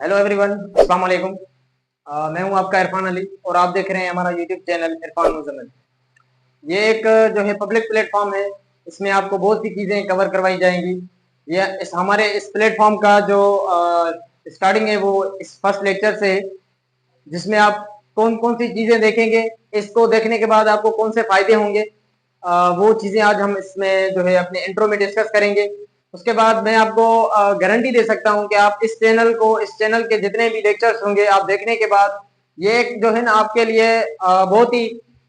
Hello everyone, अस्सलाम वालेकुम। मैं हूं आपका इरफान अली और आप देख रहे हैं हमारा यूट्यूब चैनल इरफान मुजम्मिल। ये एक जो है पब्लिक प्लेटफॉर्म है। इसमें आपको बहुत सी चीज़ें कवर करवाई जाएंगी। ये इस प्लेटफॉर्म का जो स्टार्टिंग है वो इस फर्स्ट लेक्चर से है, जिसमें आप कौन कौन सी चीज़ें देखेंगे, इसको देखने के बाद आपको कौन से फायदे होंगे, वो चीज़ें आज हम इसमें जो है अपने इंट्रो में डिस्कस करेंगे। उसके बाद मैं आपको गारंटी दे सकता हूं कि आप इस चैनल के जितने भी लेक्चर्स होंगे आप देखने के बाद ये एक जो है ना आपके लिए बहुत ही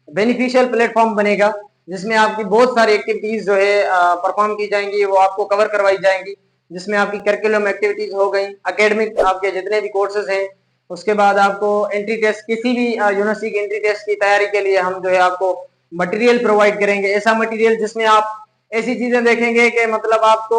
बेनिफिशियल प्लेटफॉर्म बनेगा, जिसमें आपकी बहुत सारी एक्टिविटीज जो है परफॉर्म की जाएंगी, वो आपको कवर करवाई जाएंगी। जिसमें आपकी करिकुलम एक्टिविटीज हो गई, एकेडमिक आपके जितने भी कोर्सेज हैं। उसके बाद आपको एंट्री टेस्ट, किसी भी यूनिवर्सिटी के एंट्री टेस्ट की तैयारी के लिए हम जो है आपको मटेरियल प्रोवाइड करेंगे। ऐसा मटेरियल जिसमें आप ऐसी चीजें देखेंगे कि मतलब आपको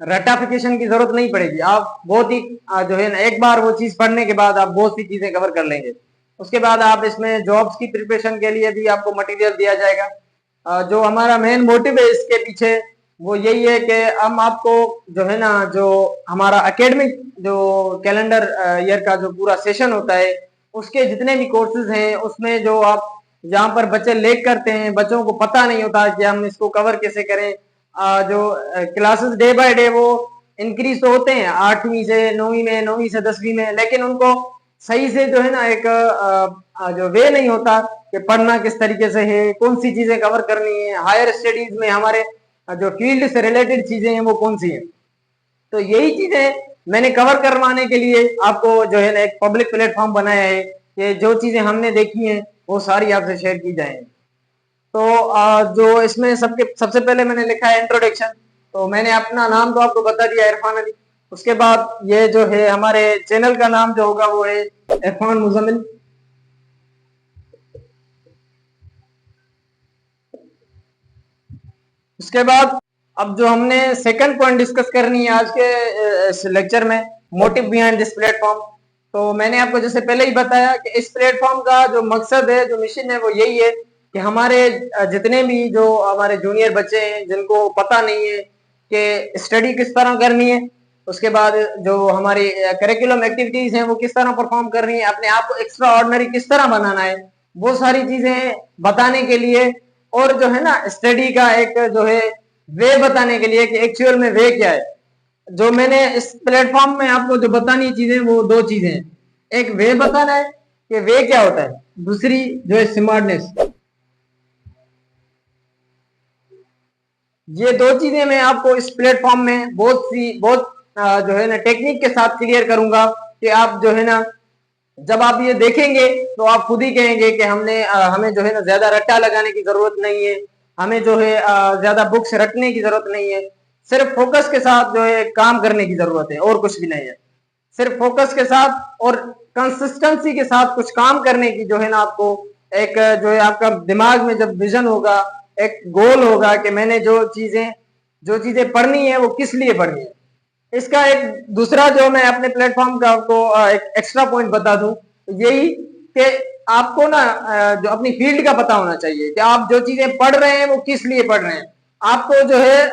रटाफिकेशन की जरूरत नहीं पड़ेगी। आप बहुत ही जो है ना एक बार वो चीज पढ़ने के बाद आप बहुत सी चीजें कवर कर लेंगे। उसके बाद आप इसमें जॉब्स की प्रिपरेशन के लिए भी आपको मटेरियल दिया जाएगा। जो हमारा मेन मोटिव है इसके पीछे वो यही है कि हम आपको जो है ना जो हमारा एकेडमिक जो कैलेंडर ईयर का जो पूरा सेशन होता है, उसके जितने भी कोर्सेज हैं उसमें जो आप जहाँ पर बच्चे लेक करते हैं, बच्चों को पता नहीं होता कि हम इसको कवर कैसे करें। जो क्लासेस डे बाय डे वो इंक्रीज तो होते हैं 8वीं से 9वीं में, 9वीं से 10वीं में, लेकिन उनको सही से जो है ना एक जो वे नहीं होता कि पढ़ना किस तरीके से है, कौन सी चीजें कवर करनी है, हायर स्टडीज में हमारे जो फील्ड से रिलेटेड चीजें हैं वो कौन सी हैं। तो यही चीजें मैंने कवर करवाने के लिए आपको जो है ना एक पब्लिक प्लेटफॉर्म बनाया है कि जो चीजें हमने देखी हैं वो सारी आपसे शेयर की जाएंगी। तो जो इसमें सबसे पहले मैंने लिखा है इंट्रोडक्शन। तो मैंने अपना नाम तो आपको बता दिया, इरफान अली। उसके बाद ये जो है हमारे चैनल का नाम जो होगा वो है इरफान मुजम्मिल। उसके बाद अब जो हमने सेकंड पॉइंट डिस्कस करनी है आज के इस लेक्चर में, मोटिव बिहाइंड दिस प्लेटफॉर्म। तो मैंने आपको जैसे पहले ही बताया कि इस प्लेटफॉर्म का जो मकसद है, जो मिशन है, वो यही है कि हमारे जितने भी जो हमारे जूनियर बच्चे हैं जिनको पता नहीं है कि स्टडी किस तरह करनी है, उसके बाद जो हमारी करिकुलम एक्टिविटीज हैं वो किस तरह परफॉर्म करनी है, अपने आप को एक्स्ट्रा ऑर्डिनरी किस तरह बनाना है, वो सारी चीजें बताने के लिए, और जो है ना स्टडी का एक जो है वे बताने के लिए कि एक्चुअल में वे क्या है। जो मैंने इस प्लेटफॉर्म में आपको जो बतानी चीजें वो दो चीजें हैं। एक वे बताना है कि वे क्या होता है, दूसरी जो है स्मार्टनेस। ये दो चीजें मैं आपको इस प्लेटफॉर्म में बहुत जो है ना टेक्निक के साथ क्लियर करूंगा कि आप जो है ना जब आप ये देखेंगे तो आप खुद ही कहेंगे कि हमें जो है ना ज्यादा रट्टा लगाने की जरूरत नहीं है, हमें जो है ज्यादा बुक्स रटने की जरूरत नहीं है। सिर्फ फोकस के साथ जो है काम करने की जरूरत है, और कुछ भी नहीं है। सिर्फ फोकस के साथ और कंसिस्टेंसी के साथ कुछ काम करने की जो है ना आपको एक जो है आपका दिमाग में जब विजन होगा, एक गोल होगा कि मैंने जो चीजें पढ़नी है वो किस लिए पढ़नी है। इसका एक दूसरा जो मैं अपने प्लेटफॉर्म का आपको एक एक्स्ट्रा पॉइंट बता दूं, तो यही कि आपको ना जो अपनी फील्ड का पता होना चाहिए कि आप जो चीजें पढ़ रहे हैं वो किस लिए पढ़ रहे हैं। आपको जो है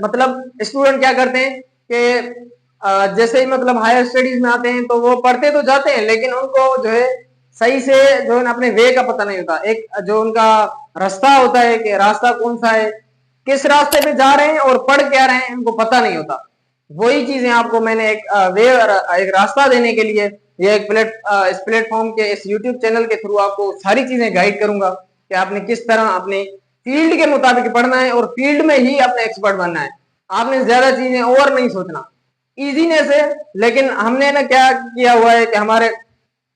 मतलब स्टूडेंट क्या करते हैं कि जैसे ही मतलब हायर स्टडीज में आते हैं तो वो पढ़ते तो जाते हैं, लेकिन उनको जो है सही से जो है ना अपने वे का पता नहीं होता। एक जो उनका रास्ता होता है कि रास्ता कौन सा है, किस रास्ते पे जा रहे हैं और पढ़ क्या रहे हैं, उनको पता नहीं होता। वही चीजें आपको मैंने एक वे एक रास्ता देने के लिए ये इस प्लेटफॉर्म के इस यूट्यूब चैनल के थ्रू आपको सारी चीजें गाइड करूंगा कि आपने किस तरह अपने फील्ड के मुताबिक पढ़ना है और फील्ड में ही अपने एक्सपर्ट बनना है। आपने ज्यादा चीजें और नहीं सोचना, इजीनेस है। लेकिन हमने ना क्या किया हुआ है कि हमारे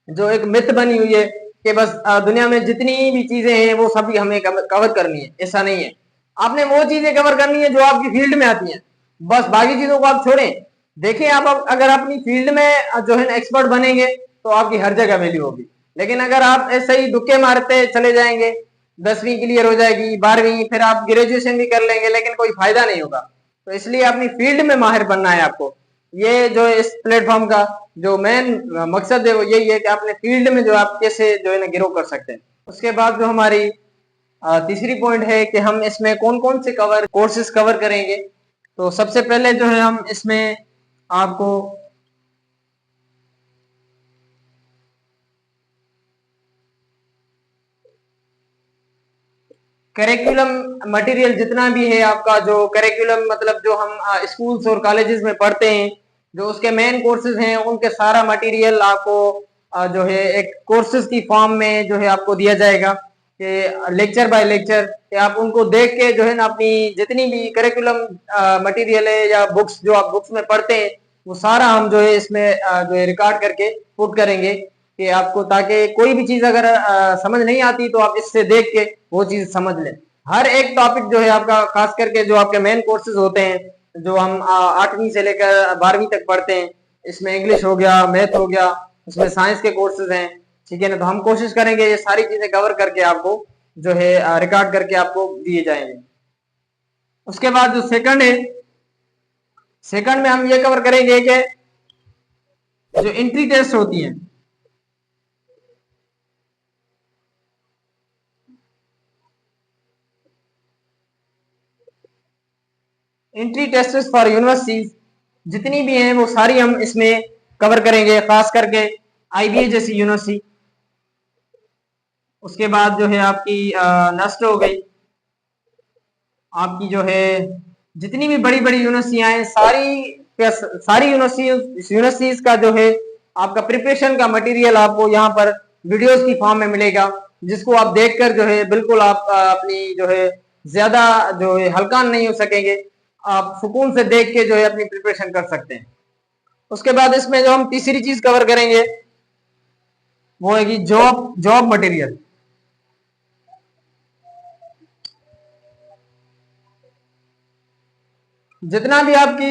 जो एक मिथ बनी हुई है कि बस दुनिया में जितनी भी चीजें हैं वो सभी हमें कवर करनी है। ऐसा नहीं है। आपने वो चीजें कवर करनी है जो आपकी फील्ड में आती हैं, बस बाकी चीजों को आप छोड़ें। देखिए आप अगर अपनी फील्ड में जो है ना एक्सपर्ट बनेंगे तो आपकी हर जगह वैल्यू होगी। लेकिन अगर आप ऐसे ही दुक्के मारते चले जाएंगे, 10वीं क्लियर हो जाएगी, 12वीं, फिर आप ग्रेजुएशन भी कर लेंगे, लेकिन कोई फायदा नहीं होगा। तो इसलिए अपनी फील्ड में माहिर बनना है आपको। ये जो इस प्लेटफॉर्म का जो मेन मकसद है वो यही है कि अपने फील्ड में जो आप कैसे जो है ना ग्रो कर सकते हैं। उसके बाद जो हमारी तीसरी पॉइंट है कि हम इसमें कौन कौन से कोर्सेज कवर करेंगे। तो सबसे पहले जो है हम इसमें आपको करिकुलम मटेरियल जितना भी है आपका, जो करिकुलम मतलब जो हम स्कूल्स और कॉलेजेस में पढ़ते हैं, जो उसके मेन कोर्सेज हैं, उनके सारा मटेरियल आपको जो है एक कोर्सेज की फॉर्म में जो है आपको दिया जाएगा कि लेक्चर बाय लेक्चर, कि आप उनको देख के जो है ना अपनी जितनी भी करिकुलम मटेरियल है या बुक्स जो आप बुक्स में पढ़ते हैं, वो सारा हम जो है इसमें जो है रिकॉर्ड करके पुट करेंगे कि आपको, ताकि कोई भी चीज अगर समझ नहीं आती तो आप इससे देख के वो चीज समझ लें। हर एक टॉपिक जो है आपका, खास करके जो आपके मेन कोर्सेज होते हैं जो हम 8वीं से लेकर 12वीं तक पढ़ते हैं, इसमें इंग्लिश हो गया, मैथ हो गया, उसमें साइंस के कोर्सेज हैं, ठीक है ना। तो हम कोशिश करेंगे ये सारी चीजें कवर करके आपको जो है रिकॉर्ड करके आपको दिए जाएंगे। उसके बाद जो सेकंड है, सेकंड में हम ये कवर करेंगे कि जो एंट्री टेस्ट होती हैं, एंट्री टेस्ट फॉर यूनिवर्सिटीज जितनी भी हैं वो सारी हम इसमें कवर करेंगे, खास करके आईबीए जैसी यूनिवर्सिटी। उसके बाद जो है आपकी नस्ट हो गई, आपकी जो है जितनी भी बड़ी बड़ी यूनिवर्सिटियां हैं, सारी यूनिवर्सिटीज का जो है आपका प्रिपरेशन का मटेरियल आपको यहाँ पर वीडियोस की फॉर्म में मिलेगा, जिसको आप देखकर जो है बिल्कुल आप अपनी जो है ज्यादा जो है हलकान नहीं हो सकेंगे, आप सुकून से देख के जो है अपनी प्रिपरेशन कर सकते हैं। उसके बाद इसमें जो हम तीसरी चीज कवर करेंगे वो है कि जॉब जॉब मटेरियल। जितना भी आपकी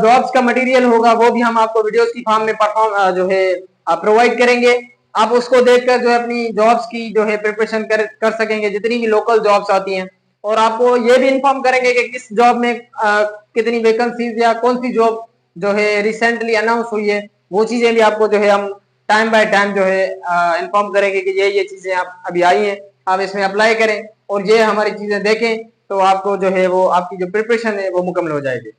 जॉब्स का मटेरियल होगा वो भी हम आपको वीडियोस की फॉर्म में परफॉर्म जो है प्रोवाइड करेंगे। आप उसको देखकर जो है अपनी जॉब्स की जो है प्रिपरेशन कर सकेंगे, जितनी भी लोकल जॉब्स आती हैं। और आपको ये भी इन्फॉर्म करेंगे कि किस जॉब में कितनी वैकेंसीज या कौन सी जॉब जो है रिसेंटली अनाउंस हुई है, वो चीजें भी आपको जो है हम टाइम बाय टाइम जो है इन्फॉर्म करेंगे कि ये चीजें आप अभी आई हैं, आप इसमें अप्लाई करें और ये हमारी चीजें देखें, तो आपको जो है वो आपकी जो प्रिपरेशन है वो मुकम्मल हो जाएगी।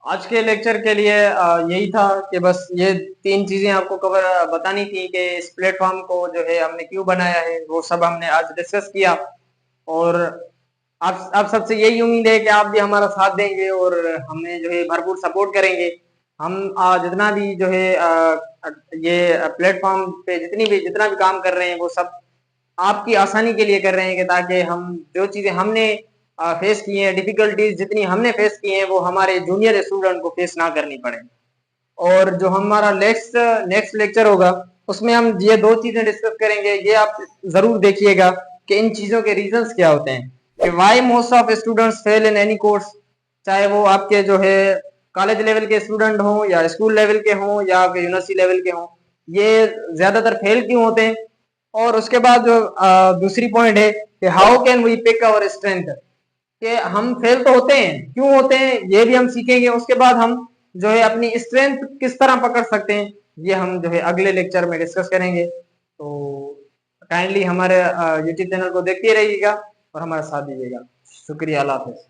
आज के लेक्चर के लिए यही था कि बस ये 3 चीजें आपको कवर बतानी थी कि इस प्लेटफॉर्म को जो है हमने क्यों बनाया है, वो सब हमने आज डिस्कस किया। और आप सबसे यही उम्मीद है कि आप भी हमारा साथ देंगे और हमें जो है भरपूर सपोर्ट करेंगे। हम जितना भी जो है ये प्लेटफॉर्म पे जितना भी काम कर रहे हैं वो सब आपकी आसानी के लिए कर रहे हैं, कि ताकि हम जो चीजें हमने फेस की हैं, डिफिकल्टीज जितनी हमने फेस की हैं, वो हमारे जूनियर स्टूडेंट को फेस ना करनी पड़े। और जो हमारा नेक्स्ट नेक्स्ट लेक्चर होगा उसमें हम ये 2 चीजें डिस्कस करेंगे, ये आप जरूर देखिएगा कि इन चीजों के रीजंस क्या होते हैं, कि why most of students fail in any course, चाहे वो आपके जो है कॉलेज लेवल के स्टूडेंट हों या स्कूल लेवल के हों या आपके यूनिवर्सिटी लेवल के हों, ये ज्यादातर फेल क्यों होते हैं। और उसके बाद जो दूसरी पॉइंट है कि how can we pick our strength, कि हम फेल तो होते हैं, क्यों होते हैं ये भी हम सीखेंगे। उसके बाद हम जो है अपनी स्ट्रेंथ किस तरह पकड़ सकते हैं, ये हम जो है अगले लेक्चर में डिस्कस करेंगे। तो काइंडली हमारे यूट्यूब चैनल को देखते रहिएगा और हमारा साथ दीजिएगा। शुक्रिया, अल्लाह हाफिज।